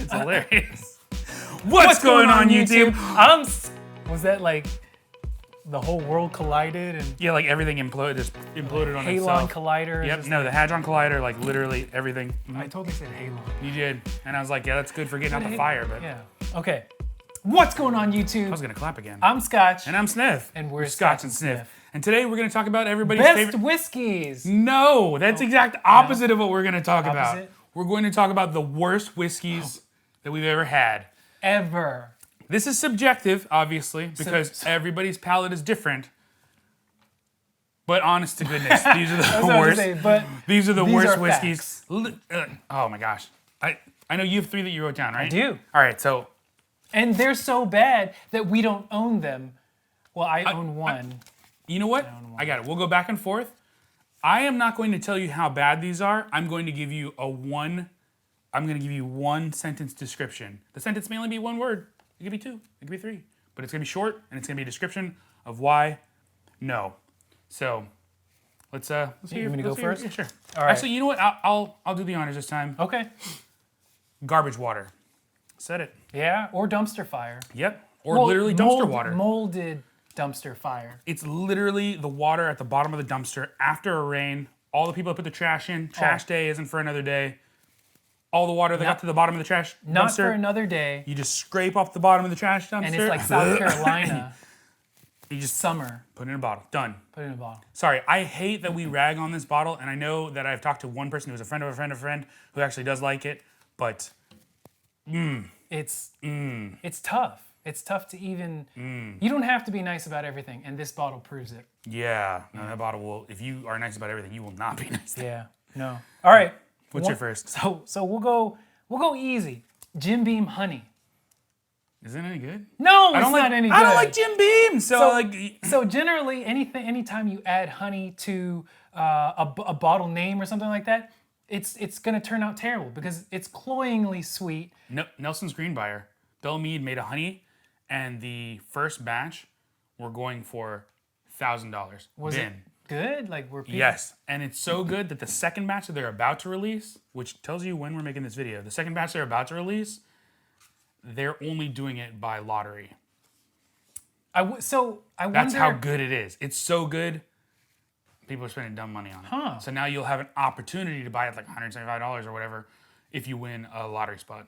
It's hilarious. What's going on, YouTube? Was that like the whole world collided and Yeah, like everything imploded on Halon itself. Collider? Yep, no, the Hadron Collider, like literally everything. I totally said Halon. You did. And I was like, yeah, that's good for getting out the fire, but Yeah. Okay. What's going on, YouTube? I was gonna clap again. I'm Scotch. And I'm Sniff. And we're Scotch and Sniff. And today we're gonna talk about everybody's Best favorite. whiskeys. No, that's exact opposite of what we're gonna talk about. Opposite? We're going to talk about the worst whiskeys that we've ever had. Ever. This is subjective, obviously, because everybody's palate is different. But honest to goodness, these are the worst. These are the worst whiskeys. Oh my gosh. I know you have 3 that you wrote down, right? I do. All right, so. And they're so bad that we don't own them. Well, I own one. You know what? I got it. We'll go back and forth. I am not going to tell you how bad these are. I'm going to give you one sentence description. The sentence may only be 1 word. It could be 2. It could be 3. But it's going to be short, and it's going to be a description of why no. So, let's You want me to go first? Yeah, sure. All right. Actually, you know what? I'll do the honors this time. Okay. Garbage water. Said it. Yeah, or dumpster fire. Yep. Or literally dumpster water. Molded dumpster fire. It's literally the water at the bottom of the dumpster after a rain. All the people that put the trash in. Trash day isn't for another day. All the water that got to the bottom of the trash dumpster. Not for another day. You just scrape off the bottom of the trash dumpster. And it's like South Carolina. You just summer. put it in a bottle. Done. Put it in a bottle. Sorry, I hate that we rag on this bottle, and I know that I've talked to one person who's a friend of a friend of a friend who actually does like it, but It's tough. It's tough to even. You don't have to be nice about everything, and this bottle proves it. yeah, no, that bottle will. If you are nice about everything, you will not be nice. Yeah. No. All right. What's your first? So we'll go easy. Jim Beam honey. Is it any good? No, it's not any good. I don't like Jim Beam, So generally, anytime you add honey to a bottle name or something like that, it's gonna turn out terrible because it's cloyingly sweet. No, Nelson's Greenbrier. Belle Meade made a honey, and the first batch were going for $1,000. Was it good? Like were people? Yes, and it's so good that the second batch that they're about to release, which tells you when we're making this video, the second batch they're about to release, they're only doing it by lottery. I wonder. That's how good it is. It's so good, people are spending dumb money on it. Huh. So now you'll have an opportunity to buy it like $175 or whatever if you win a lottery spot.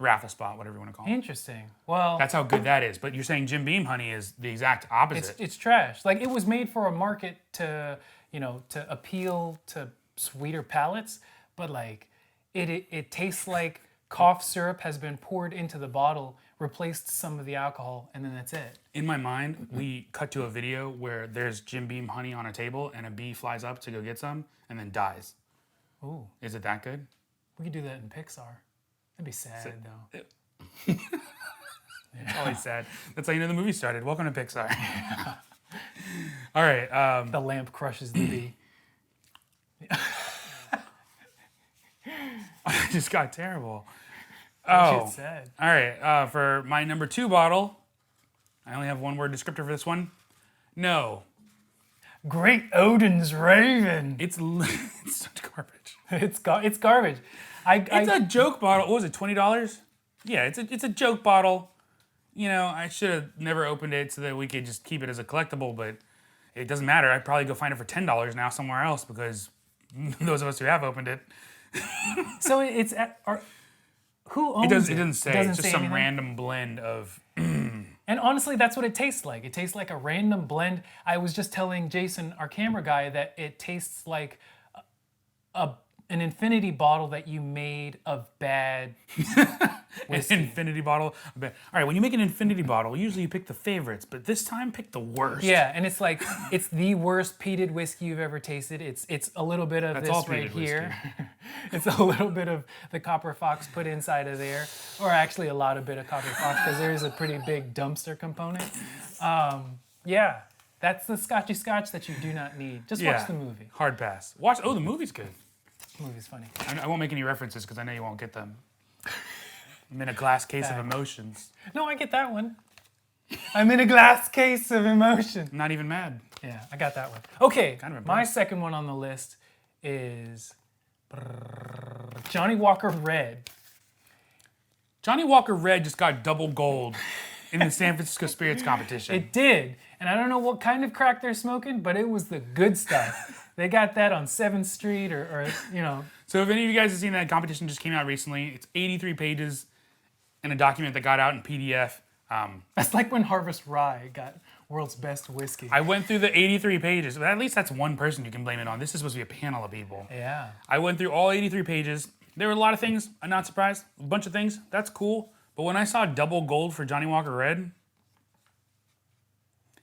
Raffle spot, whatever you want to call it. Interesting. Well, That's how good that is. But you're saying Jim Beam honey is the exact opposite. it's trash. Like it was made for a market to appeal to sweeter palates, but like it tastes like cough syrup has been poured into the bottle, replaced some of the alcohol, and then that's it. In my mind, we cut to a video where there's Jim Beam honey on a table and a bee flies up to go get some and then dies. Ooh, Is it that good? we could do that in Pixar. That'd be sad though. It's always sad. That's how you know the movie started. Welcome to Pixar. All right. The lamp crushes the bee. It just got terrible. That shit's sad. All right. For my number 2 bottle, I only have 1 word descriptor for this one. No. Great Odin's Raven. It's such garbage. It's garbage. It's a joke bottle. What was it, $20? Yeah, it's a joke bottle. You know, I should have never opened it so that we could just keep it as a collectible, but it doesn't matter. I'd probably go find it for $10 now somewhere else because those of us who have opened it. So it's who owns it? It doesn't say. It's just some random blend of. And honestly, that's what it tastes like. It tastes like a random blend. I was just telling Jason, our camera guy, that it tastes like an infinity bottle that you made of bad whiskey. An infinity bottle. All right, when you make an infinity bottle, usually you pick the favorites, but this time pick the worst. Yeah, and it's like it's the worst peated whiskey you've ever tasted. It's a little bit of this right here. It's a little bit of the Copper Fox put inside of there, or actually a lot of bit of Copper Fox because there is a pretty big dumpster component. Yeah, that's the Scotchy Scotch that you do not need. Just watch the movie. Hard pass. Watch. Oh, the movie's good. The movie's funny. I won't make any references because I know you won't get them. I'm in a glass case of emotions. No, I get that one. I'm in a glass case of emotion. I'm not even mad. Yeah, I got that one. Okay, Kind of my impressed. second one on the list is Johnny Walker Red. Johnny Walker Red just got double gold in the San Francisco Spirits competition. It did. And I don't know what kind of crack they're smoking, but it was the good stuff. They got that on 7th Street or you know. So if any of you guys have seen that competition just came out recently, it's 83 pages in a document that got out in PDF. That's like when Harvest Rye got world's best whiskey. I went through the 83 pages, but at least that's one person you can blame it on. This is supposed to be a panel of people. Yeah. I went through all 83 pages. There were a lot of things, I'm not surprised. A bunch of things, that's cool. But when I saw double gold for Johnny Walker Red,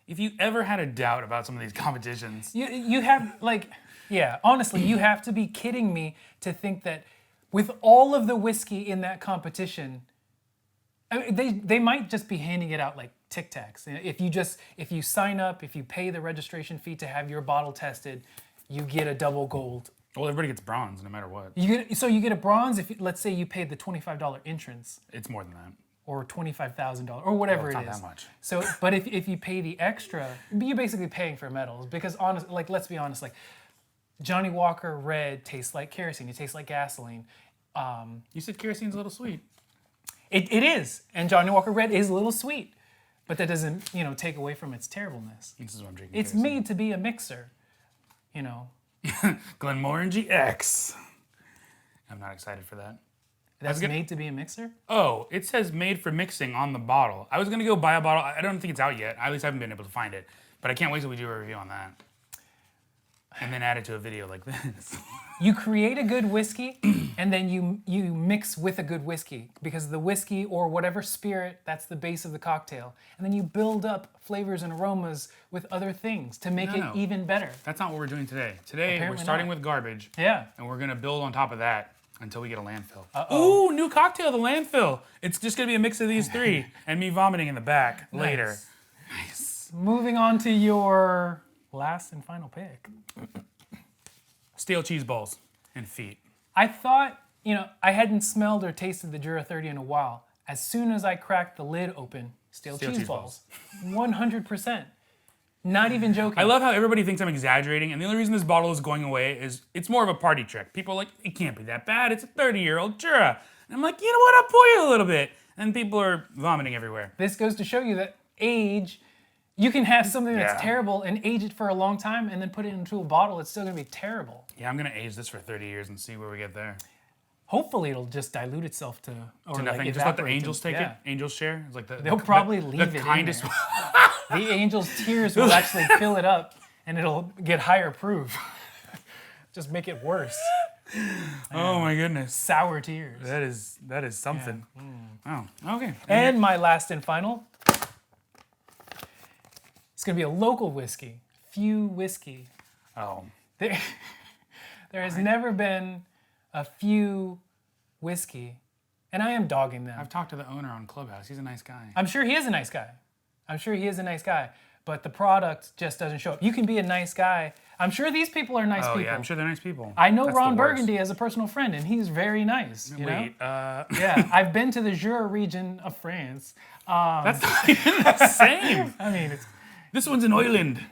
if you ever had a doubt about some of these competitions. You have, like, yeah, honestly, you have to be kidding me to think that with all of the whiskey in that competition, I mean, they might just be handing it out like Tic Tacs. If you sign up, if you pay the registration fee to have your bottle tested, you get a double gold. Well, everybody gets bronze no matter what. So you get a bronze if, let's say, you paid the $25 entrance. It's more than that. Or $25,000 or whatever It's it is. not that much. So, but if you pay the extra, you're basically paying for medals because let's be honest, like Johnny Walker Red tastes like kerosene. It tastes like gasoline. You said kerosene's a little sweet. It is, and Johnny Walker Red is a little sweet, but that doesn't take away from its terribleness. This is what I'm drinking. It's made to be a mixer, you know. Glenmorangie X. I'm not excited for that. That's made to be a mixer? Oh, it says made for mixing on the bottle. I was going to go buy a bottle. I don't think it's out yet. At least I haven't been able to find it. But I can't wait till we do a review on that. And then add it to a video like this. You create a good whiskey, and then you mix with a good whiskey. Because the whiskey or whatever spirit, that's the base of the cocktail. And then you build up flavors and aromas with other things to make it even better. That's not what we're doing today. Today, Apparently we're starting not. with garbage. Yeah. And we're going to build on top of that until we get a landfill. Uh-oh. Ooh, new cocktail, the landfill. It's just going to be a mix of these three and me vomiting in the back later. Nice. Moving on to your last and final pick. Stale cheese balls and feet. I thought, I hadn't smelled or tasted the Jura 30 in a while. As soon as I cracked the lid open, stale cheese balls. 100%. Not even joking. I love how everybody thinks I'm exaggerating, and the only reason this bottle is going away is it's more of a party trick. People are like, it can't be that bad. It's a 30-year-old Jura. And I'm like, you know what? I'll pour you a little bit. And people are vomiting everywhere. This goes to show you that age, you can have something that's terrible and age it for a long time and then put it into a bottle. It's still going to be terrible. Yeah, I'm going to age this for 30 years and see where we get there. Hopefully it'll just dilute itself to nothing. Just let the angels take it. Angels share. It's like they'll probably leave it kindest. The angels' tears will actually fill it up, and it'll get higher proof. Just make it worse. Oh my goodness! Sour tears. That is something. Yeah. Oh, okay. And my last and final. It's gonna be a local whiskey. Few whiskey. Oh. There has never been a few whiskey, and I am dogging them. I've talked to the owner on Clubhouse. He's a nice guy. I'm sure he is a nice guy. But the product just doesn't show up. You can be a nice guy. I'm sure these people are nice people. Yeah, I'm sure they're nice people. I know Ron Burgundy as a personal friend, and he's very nice. Yeah, I've been to the Jura region of France. That's not even the same. I mean, this one's in Ireland.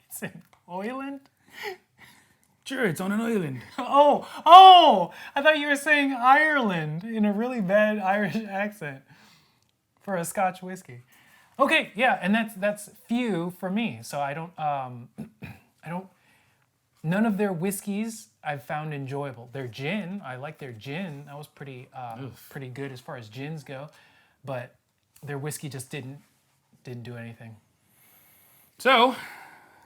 It's in Ireland? Sure, it's on an island. Oh! I thought you were saying Ireland in a really bad Irish accent for a Scotch whiskey. Okay, yeah, and that's few for me. So I don't. None of their whiskeys I've found enjoyable. Their gin, I like their gin. That was pretty good as far as gins go, but their whiskey just didn't do anything. So,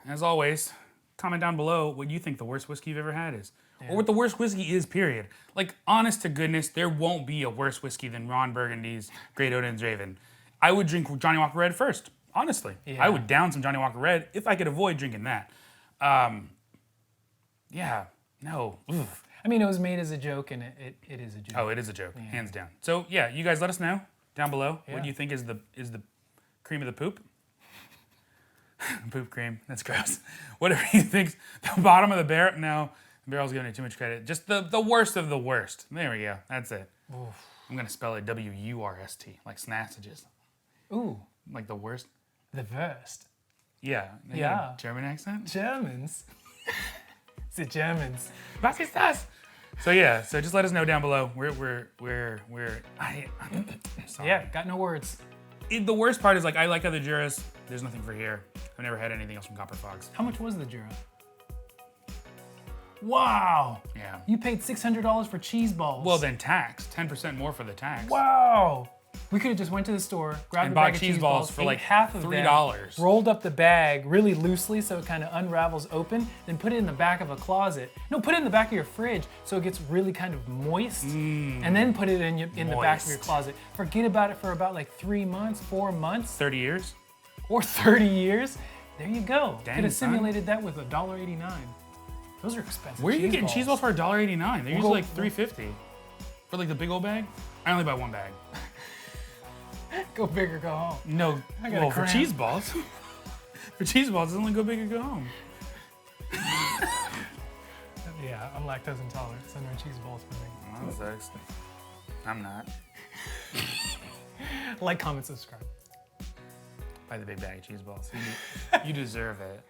as always, comment down below what you think the worst whiskey you've ever had is. Yeah. Or what the worst whiskey is, period. Like, honest to goodness, there won't be a worse whiskey than Ron Burgundy's Great Odin's Raven. I would drink Johnny Walker Red first, honestly. Yeah. I would down some Johnny Walker Red if I could avoid drinking that. No. Oof. I mean, it was made as a joke, and it is a joke. Oh, it is a joke, hands down. So, yeah, you guys let us know down below what you think is the cream of the poop. Poop cream, that's gross. Whatever you think's the bottom of the barrel. No, the barrel's giving it too much credit. Just the worst of the worst. There we go, that's it. Oof. I'm gonna spell it W-U-R-S-T, like snassages. Ooh. Like the worst? The worst. Yeah. Yeah. German accent? Germans. It's the Germans. Was ist das? So yeah, so just let us know down below. I'm sorry. Yeah, got no words. The worst part is like I like other Juras. There's nothing for here. I've never had anything else from Copper Fox. How much was the Jura? Wow. Yeah. You paid $600 for cheese balls. Well, then tax. 10% more for the tax. Wow. We could have just went to the store, grabbed a bag of cheese balls for like half of $3. them, rolled up the bag really loosely so it kind of unravels open, then put it in the back of a closet. No, put it in the back of your fridge so it gets really kind of moist, and then put it in the back of your closet. Forget about it for about like 3 months, 4 months. 30 years? Or 30 years. There you go. Dang, could have simulated that with $1.89. Those are expensive. Where are you getting cheese balls for $1.89? They're We'll usually like $3.50. For like the big old bag? I only buy one bag. Go big or go home. No, well, for cheese balls. For cheese balls, it's only go big or go home. Yeah, I'm lactose intolerant, so no cheese balls for me. Well, that sucks. I'm not. Like, comment, subscribe. Buy the big bag of cheese balls. You deserve it.